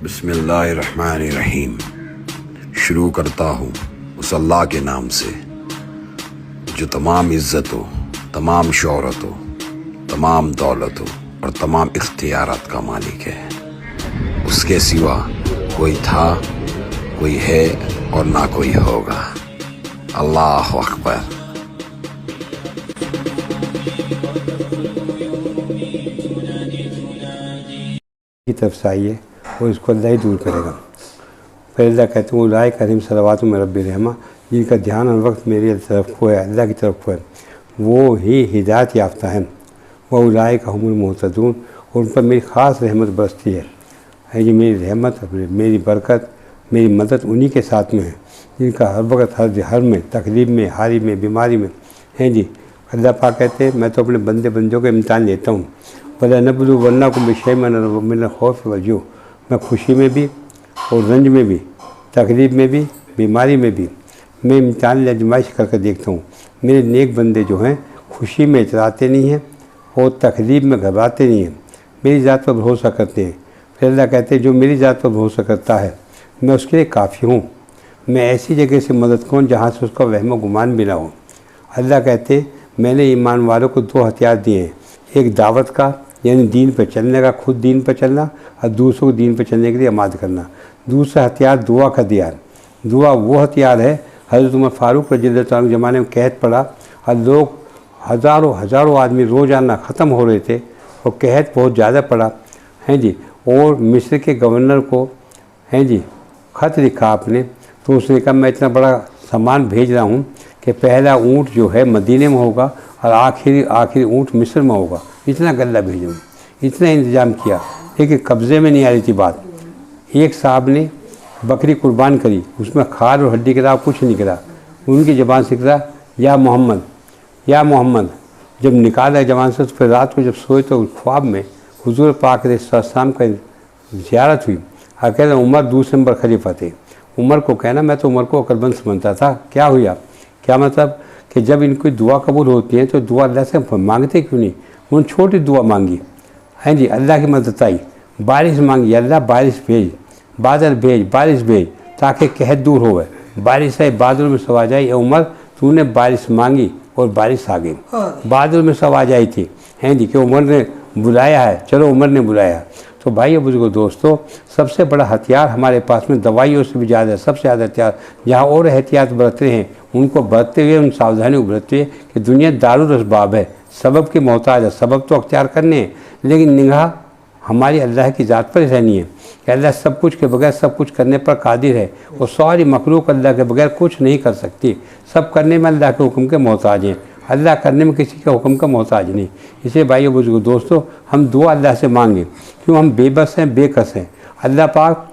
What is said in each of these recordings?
बिस्मिल्लाहिर्रहमानिर्रहीम। शुरू करता हूँ उस अल्लाह के नाम से जो तमाम इज़्ज़त हो, तमाम शोहरत हो, तमाम दौलत हो और तमाम इख्तियारात का मालिक है। उसके सिवा कोई था, कोई है और ना कोई होगा। अल्लाह अकबर। की तरफ से आई है और इसको अल्लाह ही दूर करेगा। फिर अल्लाह कहते हैं उलाए करीम सलवात में रब्बी रहमा, जिनका ध्यान हर वक्त मेरी तरफ को है, अल्लाह की तरफ को है, वो ही हिदायत याफ्ता है। वह उलाए का हुमुल मुहतदून, और उन पर मेरी ख़ास रहमत बरसती है। ये मेरी रहमत, मेरी बरकत, मेरी मदद उन्हीं के साथ में है जिनका हर वक्त हर में, तकलीफ में, हारी में, बीमारी में हैं जी। अल्लाह पाक कहते हैं मैं तो अपने बंदों का इम्तिहान लेता हूँ। भला नबलू वरना को विषय में खौफ वजू, मैं खुशी में भी और रंज में भी, तकलीफ में भी, बीमारी में भी मैं इम्तिहान आजमाइश करके देखता हूँ। मेरे नेक बंदे जो हैं खुशी में इतराते नहीं हैं और तकलीफ में घबराते नहीं हैं, मेरी ज़ात पर भरोसा करते हैं। फिर अल्लाह कहते हैं जो मेरी ज़ात पर भरोसा करता है मैं उसके लिए काफ़ी हूँ। मैं ऐसी जगह से मदद करूँ जहाँ से उसका वहम गुमान भी ना हो। अल्लाह कहते मैंने ईमान वालों को दो हथियार दिए हैं, एक दावत का यानी दीन पर चलने का, खुद दीन पर चलना, और दूसरों को दीन पर चलने के लिए आमाद करना। दूसरा हथियार दुआ का दिया है। दुआ वो हथियार है, हज़रत उमर फ़ारूक रज़ियल्लाहु अन्हु के ज़माने में कहत पड़ा और लोग हज़ारों आदमी रोज़ाना ख़त्म हो रहे थे और कहत बहुत ज़्यादा पड़ा हैं जी। और मिस्र के गवर्नर को हैं जी ख़त लिखा आपने, तो उसने कहा मैं इतना बड़ा सामान भेज रहा हूँ कि पहला ऊँट जो है मदीने में होगा और आखिरी ऊँट मिस्र में होगा। इतना गल्ला भेजूँ, इतना इंतज़ाम किया, लेकिन कब्ज़े में नहीं आ रही थी बात। एक साहब ने बकरी कुर्बान करी, उसमें खाल और हड्डी के अलावा कुछ नहीं करा। उनकी ज़बान से कहा या मोहम्मद, या मोहम्मद। जब निकाला ज़बान से तो फिर रात को जब सोए तो ख्वाब में हुजूर पाक अलैहिस्सलाम का ज़ियारत हुई। अकेला उमर दूसरे नंबर खलीफा थे। उमर को कहना मैं तो उमर को अकलमंद समझता था। क्या हुआ? क्या मतलब कि जब इनकी दुआ कबूल होती है तो दुआ अल्लाह से मांगते क्यों नहीं? उन्होंने छोटी दुआ मांगी हैं जी, अल्लाह की मदद आई। बारिश मांगी, अल्लाह बारिश भेज, बादल भेज, बारिश भेज ताकि कहत दूर हो। बारिश आई, बादल में सवा जाए। उमर तूने बारिश मांगी और बारिश आ गई। बादल में सवा जाई थी हैं जी कि उमर ने बुलाया है, चलो उमर ने बुलाया। तो भाई बुजुर्गों दोस्तों, सबसे बड़ा हथियार हमारे पास में दवाइयों से भी ज़्यादा है। सबसे ज़्यादा हथियार जहाँ और एहतियात बरतते हैं उनको बरतते हुए, उन सावधानियों को बरतते हुए कि दुनिया दारुल असबाब है, सबब की मोहताज है। सबब तो अख्तियार करने हैं, लेकिन निगाह हमारी अल्लाह की ज़ात पर रहनी है कि अल्लाह सब कुछ के बगैर सब कुछ करने पर कादिर है और सारी मखलूक अल्लाह के बगैर कुछ नहीं कर सकती। सब करने में अल्लाह के हुक्म के मोहताज हैं, अल्लाह करने में किसी के हुक्म का मोहताज नहीं। इसलिए भाइयों बुजुर्गों दोस्तों, हम दुआ अल्लाह से मांगें, क्यों हम बेबस हैं, बेकस हैं। अल्लाह पाक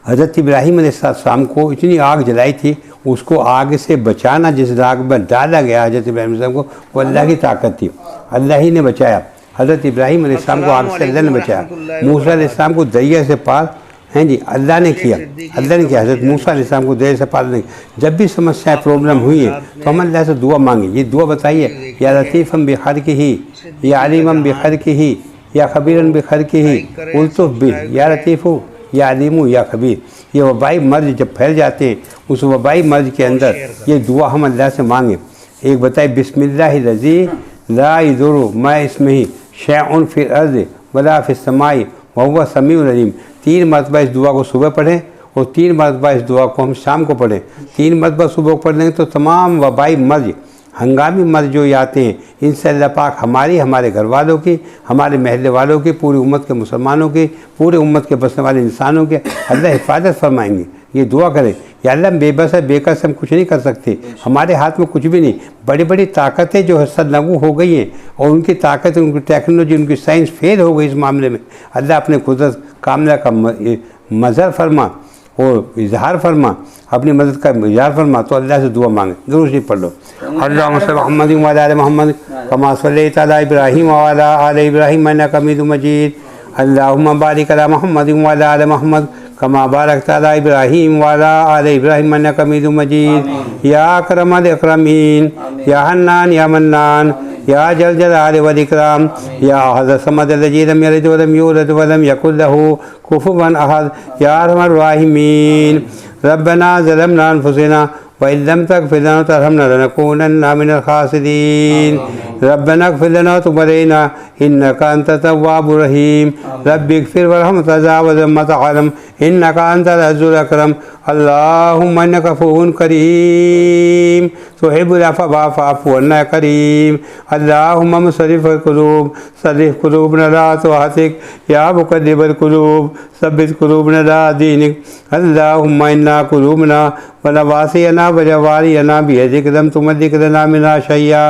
हज़रत इब्राहीम अलैहिस्सलाम को इतनी आग जलाई थी, उसको आग से बचाना जिस आग में डाला गया हज़रत इब्राहीम अलैहिस्सलाम को, वो अल्लाह की ताकत थी, अल्लाह ही ने बचाया। हज़रत इब्राहीम अलैहिस्सलाम को आग से अल्लाह ने बचाया। मूसा अलैहिस्सलाम को दरिया से पार हैं जी अल्लाह ने किया, अल्लाह ने किया। हज़रत मूसा अलैहिस्सलाम को दरिया से पार नहीं। जब भी समस्याएँ प्रॉब्लम हुई है तो हम अल्लाह से दुआ मांगे। ये दुआ बताइए, या लतीफ़म बिखल्क़िही, या अलीमम बिखल्क़िही, या खबीरन बिखल्क़िही, उल्तुफ़ बि, या लतीफ़ु, या अलीमु, या खबीर। ये वबाई मर्ज जब फैल जाते हैं, उस वबाई मर्ज के अंदर ये दुआ हम अल्लाह से मांगे। एक बताए बिस्मिल्लाहिर्रज़ी ला यज़ुरु मा इस्मिही शैउन फ़िल अर्ज़ि वला फ़िस समाई व हुवा समीउल अलीम। 3 मरतबा इस दुआ को सुबह पढ़ें और 3 मरतबा इस दुआ को हम शाम को पढ़ें। 3 मरतबा सुबह को पढ़ लेंगे तो तमाम वबाई मर्ज, हंगामी मर्ज जो आते हैं, इनसे अल्लाह पाक हमारे घर वालों की, हमारे महल्ले वालों की, पूरी उम्मत के मुसलमानों की, पूरे उम्मत के बसने वाले इंसानों के अल्लाह हिफाजत फरमाएंगे। ये दुआ करें, या अल्लाह बेबस है, बेकस हम कुछ नहीं कर सकते, हमारे हाथ में कुछ भी नहीं। बड़ी बड़ी ताकतें जो है सरनगू हो गई हैं और उनकी ताकत, उनकी टेक्नोलॉजी, उनकी साइंस फेल हो गई इस मामले में। अल्लाह अपने कुदरत कामला का मज़हर फरमा और इजहार फरमा, अपनी मदद का इजहार फरमा। तो अल्लाह से दुआ मांगे, ज़रूर से पढ़ लो। अल्लाहुम्मा सल्लि अला मुहम्मद व अला मुहम्मद कमा सल्लैता अला इब्राहीम व अला आलि इब्राहीम इन्नका हमीदुम मजीद। अल्लाहुम्मा बारिक अला मुहम्मद व अला आलि मुहम्मद कमा बारकता अला इब्राहीम व अला आलि इब्राहीम इन्नका हमीदुम मजीद। या अकरमल अकरमीन, या हन्नान या मन्नान, या जल जलाल वल इकराम या अहद समद लजी लम यलिद वलम यूलद वलम यकुल लहू कुफुवन अहद या अरहमर राहिमीन। रब्बना ज़लमना अनफुसना व इन लम तगफिर लना व तरहमना लनकूनन्ना मिनल खासिरीन। रब्बना इग़फिर लना व तुब अलैना इन्नका अंतत तव्वाबुर रहीम। रब्बि इग़फिर वरहम वतजावज़ अम्मा तअलम इन्नका अंतल अज़्ज़ुल अकरम। अल्लाहुम्मा इन्नका अफ़ुव्वुन करीम तुहिब्बुल अफ़्व फ़अफ़ु अन्ना करीम। अल्लाहुम्मा मुसर्रिफ़ल क़ुलूब सर्रिफ़ क़ुलूबना अला तौअतिक या मुक़ल्लिबल क़ुलूब सब्बित क़ुलूबना अला दीनिक। अल्लाहुम्मा इन्ना क़ुलूबना व नवासियना व जवारियना बियदिक लम तुमल्लिक लना मिन्हा शैय्या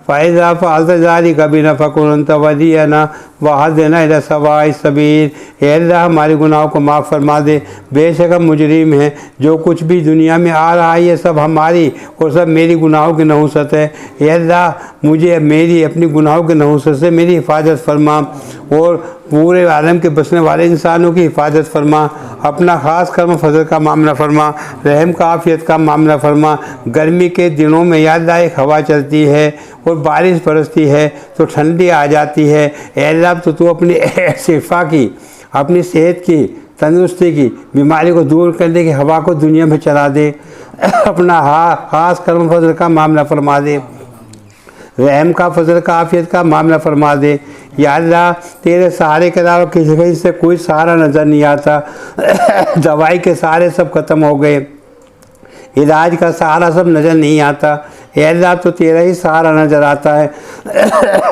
फ़इज़ा फ़अल्त ज़ालिका बिना फ़कुन अंत वलियना वहदना इला सवाइस सबील। ए अल्लाह हमारे गुनाहों को माफ़ फरमा दे, बेशक हम मुजरिम हैं। जो कुछ भी दुनिया में आ रहा है ये सब हमारी और सब मेरी गुनाहों की नहुसत है। ए अल्लाह मुझे मेरी अपनी गुनाहों के नहुसत से मेरी हिफाजत फरमा और पूरे आलम के बसने वाले इंसानों की हिफाजत फरमा। अपना ख़ास कर्म फजल का मामला फरमा, रहम का आफ़ियत का मामला फरमा। गर्मी के दिनों में या अल्लाह एक हवा चलती है और बारिश बरसती है तो ठंडी आ जाती है। ए अल्लाह तो तू अपनी शिफा की, अपनी सेहत की, तंदुरुस्ती की, बीमारी को दूर करने की हवा को दुनिया में चला दे। अपना ख़ास कर्म फजल का मामला फरमा दे, रहम का फजल का आफ़ियत का मामला फरमा दे। या अल्लाह तेरे सहारे के अलावा किसी से कोई सहारा नज़र नहीं आता। दवाई के सहारे सब ख़त्म हो गए, इलाज का सहारा सब नज़र नहीं आता। ए अल्लाह तो तेरा ही सहारा नज़र आता है।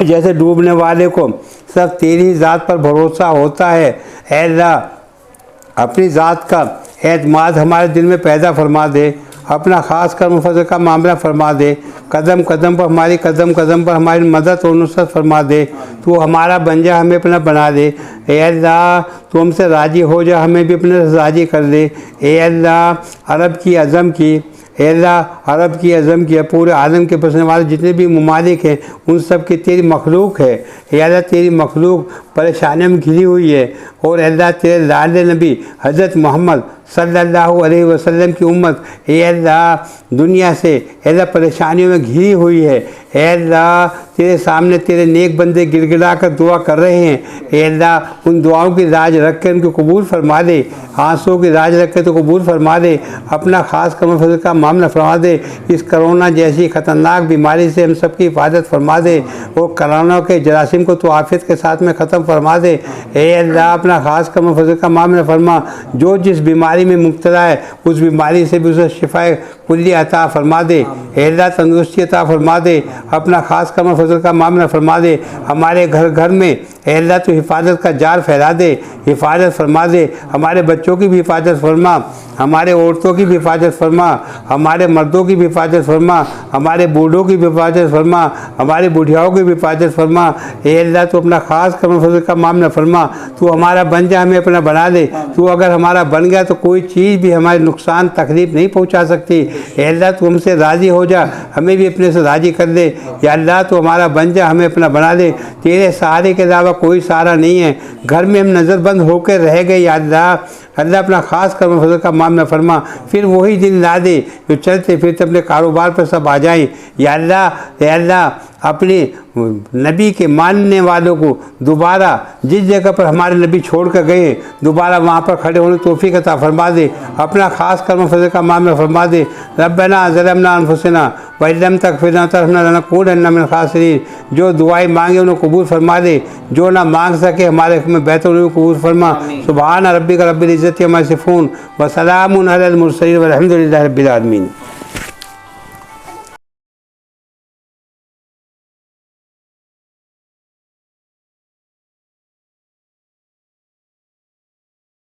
जैसे डूबने वाले को सब तेरी ही ज़ात पर भरोसा होता है। ए अल्लाह अपनी ज़ात का एतमाद हमारे दिल में पैदा फरमा दे, अपना ख़ास कर्म फजल का मामला फरमा दे। कदम कदम पर हमारी मदद और नुसरत फरमा दे। तू हमारा बन जा, हमें अपना बना दे। ए अल्लाह तू हमसे राज़ी हो जा, हमें भी अपने से राज़ी कर दे। ए अल्लाह अरब की अज़म की, ए अल्लाह अरब की अज़म की, पूरे आलम के बसने वाले जितने भी ममालिक हैं उन सब की तेरी मखलूक है। ए अल्लाह तेरी मखलूक परेशानियों में घिरी हुई है और अल्लाह तेरे लाल नबी हज़रत मोहम्मद सल्लल्लाहु अलैहि वसल्लम की उम्मत ए अल्लाह दुनिया से अल्लाह परेशानियों में घिरी हुई है। ए अल्लाह तेरे सामने तेरे नेक बंदे गिड़गिड़ा कर दुआ कर रहे हैं। ए अल्लाह उन दुआओं की राज रख कर उनको कबूल फरमा दे, आंसुओं की राज रख कर तो कबूल फरमा दे। अपना ख़ास कर्म फजल का मामला फरमा दे। इस कोरोना जैसी ख़तरनाक बीमारी से हम सब की हिफाजत फरमा दे और कोरोना के जरासीम को तो आफियत के साथ में ख़त्म फरमा दे। ए अल्लाह अपना ख़ास कर्म फजल का मामला फरमा। जो जिस बीमारी में मुब्तला है उस बीमारी से भी उसे शिफाए कुल्ली अता फरमा दे। ए अल्लाह तंदुरुस्ती अता फरमा दे। अपना ख़ास कर्म फजल का मामला फरमा दे। हमारे घर घर में ए अल्लाह तो हिफाजत का जाल फैला दे, हिफाजत फरमा दे। हमारे बच्चों की भी हिफाजत फरमा, हमारे औरतों की भी हिफाजत फरमा, हमारे मर्दों की भी हिफाजत फरमा, हमारे बूढ़ों की भी हिफाजत फरमा, हमारे बुढ़ियाओं की भी हिफाजत फरमा। ए अल्लाह तो अपना ख़ास कर्म फजल का मामला फरमा। तू हमारा बन जा, हमें अपना बना दे। तू अगर हमारा बन गया तो कोई चीज़ भी हमारे नुकसान तकलीफ़ नहीं पहुँचा सकती। ए अल्लाह तू हमसे राज़ी हो जा, हमें भी अपने से राज़ी कर दे। या अल्लाह तो हमारा बन जा, हमें अपना बना दे। तेरे सहारे के अलावा कोई सहारा नहीं है। घर में हम नज़रबंद होकर रह गए। या अल्लाह अल्लाह अपना ख़ास कर्म फजल का मामला फरमा। फिर वही दिन ला दे जो चलते फिरते अपने कारोबार पर सब आ जाएं। या अल्लाह अपने नबी के मानने वालों को दोबारा जिस जगह पर हमारे नबी छोड़ कर गए दोबारा वहाँ पर खड़े होने तौफीक अता फरमा दे। अपना ख़ास कर्म फजल का मामला फरमा दे। रब्बना ज़लमना अनफुसना व इन लम तग़फिर लना व तरहमना लनकूनन्ना मिनल खासिरीन। जो दुआएं मांगे उन्हें कबूल फरमा दे, जो ना मांग सके हमारे हक़ में बेहतर उन्हें कबूल फरमा। सुबहान रब्बिका रब्बिल इज़्ज़ति अम्मा यसिफ़ून व सलामुन अलल मुरसलीन वल्हम्दुलिल्लाहि रब्बिल आलमीन।